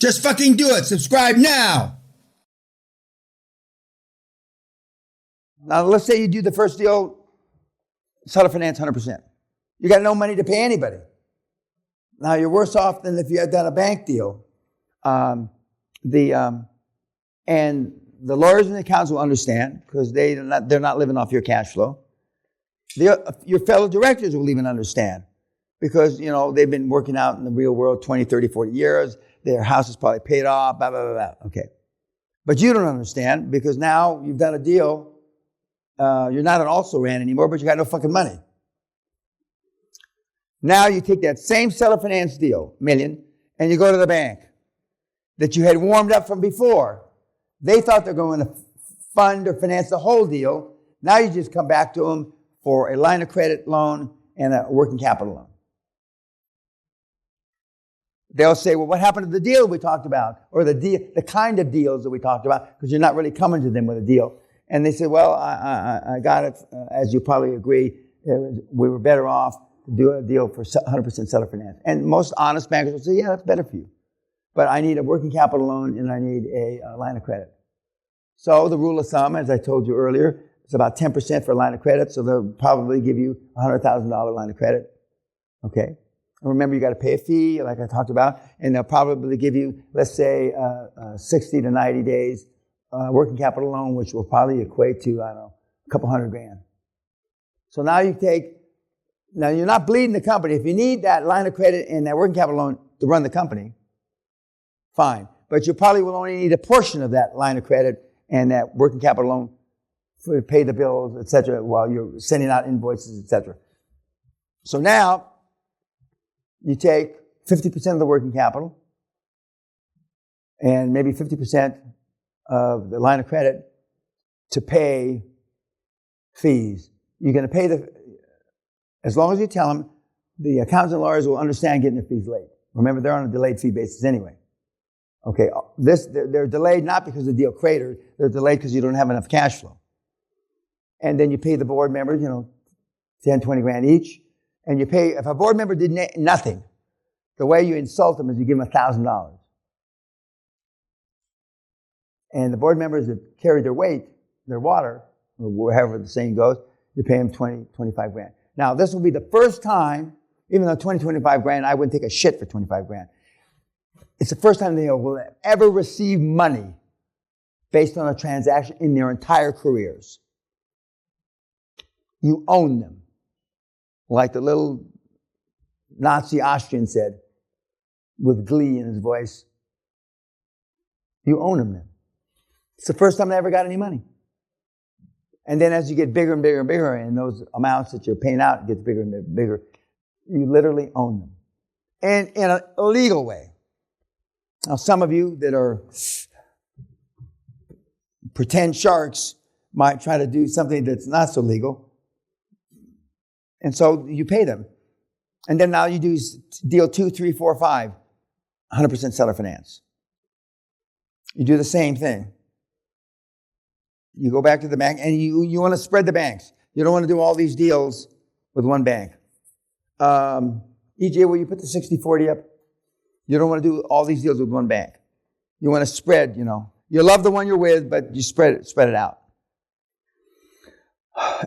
Just fucking do it. Subscribe now. Now, let's say you do the first deal, seller finance 100%. You got no money to pay anybody. Now, you're worse off than if you had done a bank deal. And the lawyers and the accountants will understand because they're not living off your cash flow. Your fellow directors will even understand because, they've been working out in the real world 20, 30, 40 years. Their house is probably paid off, blah, blah, blah, blah. Okay. But you don't understand because now you've done a deal. You're not an also-ran anymore, but you got no fucking money. Now you take that same seller finance deal, million, and you go to the bank that you had warmed up from before. They thought they're going to fund or finance the whole deal. Now you just come back to them for a line of credit loan and a working capital loan. They'll say, well, what happened to the deal we talked about? Or the kind of deals that we talked about, because you're not really coming to them with a deal. And they say, well, I got it, as you probably agree, we were better off to do a deal for 100% seller finance. And most honest bankers will say, yeah, that's better for you. But I need a working capital loan and I need a line of credit. So the rule of thumb, as I told you earlier, is about 10% for a line of credit. So they'll probably give you a $100,000 line of credit. Okay? And remember, you got to pay a fee, like I talked about. And they'll probably give you, let's say, 60 to 90 days working capital loan, which will probably equate to, I don't know, a couple $100,000. So now you're not bleeding the company. If you need that line of credit and that working capital loan to run the company, fine. But you probably will only need a portion of that line of credit and that working capital loan to pay the bills, etc., while you're sending out invoices, etc. So now you take 50% of the working capital and maybe 50% of the line of credit to pay fees. You're going to pay as long as you tell them, the accountants and lawyers will understand getting their fees late. Remember, they're on a delayed fee basis anyway. Okay, they're delayed not because the deal cratered, they're delayed because you don't have enough cash flow. And then you pay the board members, 10, 20 grand each. And you pay, if a board member did nothing, the way you insult them is you give them $1,000. And the board members that carry their weight, their water, or however the saying goes, you pay them 20, 25 grand. Now, this will be the first time, even though 20, 25 grand, I wouldn't take a shit for 25 grand. It's the first time they will ever receive money based on a transaction in their entire careers. You own them. Like the little Nazi Austrian said, with glee in his voice, you own them then. It's the first time they ever got any money. And then as you get bigger and bigger and bigger, and those amounts that you're paying out gets bigger and bigger, you literally own them. And in a legal way. Now, some of you that are pretend sharks might try to do something that's not so legal. And so you pay them. And then now you do deal 2, 3, 4, 5, 100% seller finance. You do the same thing. You go back to the bank and you want to spread the banks. You don't want to do all these deals with one bank. EJ, will you put the 60-40 up? You don't want to do all these deals with one bank. You want to spread, You love the one you're with, but you spread it out.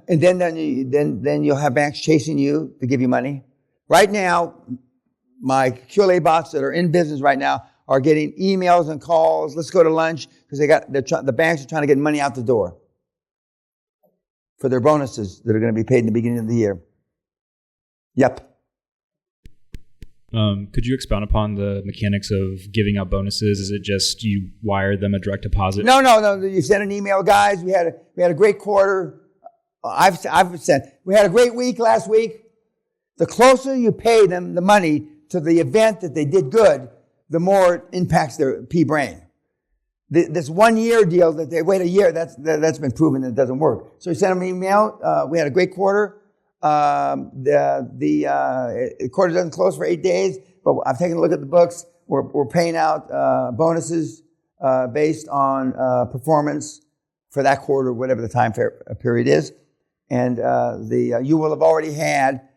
And then you'll have banks chasing you to give you money. Right now, my QLA bots that are in business right now are getting emails and calls. Let's go to lunch because the banks are trying to get money out the door for their bonuses that are going to be paid in the beginning of the year. Yep. Could you expound upon the mechanics of giving out bonuses? Is it just you wire them a direct deposit? No. You send an email, guys. We had a great quarter. I've sent. We had a great week last week. The closer you pay them the money to the event that they did good, the more it impacts their P-brain. This 1 year deal that they wait a year, that's been proven that it doesn't work. So you send them an email. We had a great quarter. The quarter doesn't close for 8 days, but I've taken a look at the books. We're paying out bonuses based on performance for that quarter, whatever the time period is. And you will have already had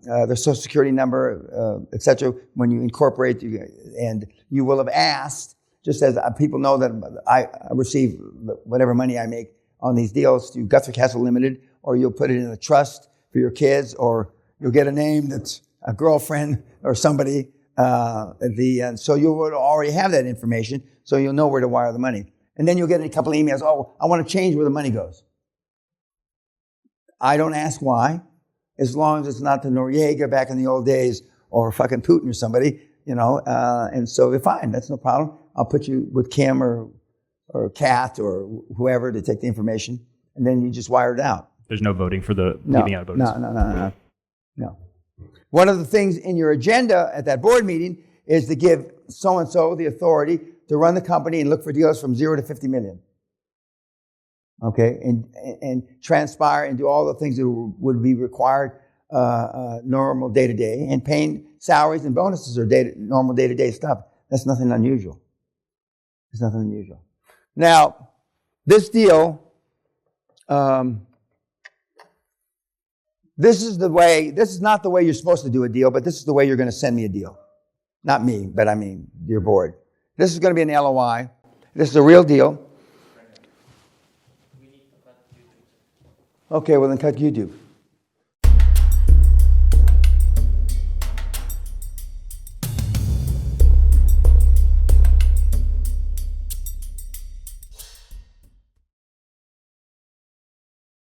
their social security number, etc. When you incorporate, and you will have asked, just as people know that I receive whatever money I make on these deals through Guthrie Castle Limited, or you'll put it in a trust for your kids, or you'll get a name that's a girlfriend or somebody. So you would already have that information, so you'll know where to wire the money. And then you'll get a couple of emails, oh, I want to change where the money goes. I don't ask why, as long as it's not to Noriega back in the old days, or fucking Putin or somebody, and so they're fine, that's no problem. I'll put you with Kim or Kath or whoever to take the information, and then you just wire it out. There's no voting for the giving out bonus. No. One of the things in your agenda at that board meeting is to give so-and-so the authority to run the company and look for deals from 0 to 50 million. Okay, and transpire and do all the things that would be required normal day-to-day, and paying salaries and bonuses are normal day-to-day stuff. That's nothing unusual. It's nothing unusual. Now, this deal, this is not the way you're supposed to do a deal, but this is the way you're going to send me a deal. Not me, but I mean your board. This is going to be an LOI. This is a real deal. Okay, well then cut YouTube.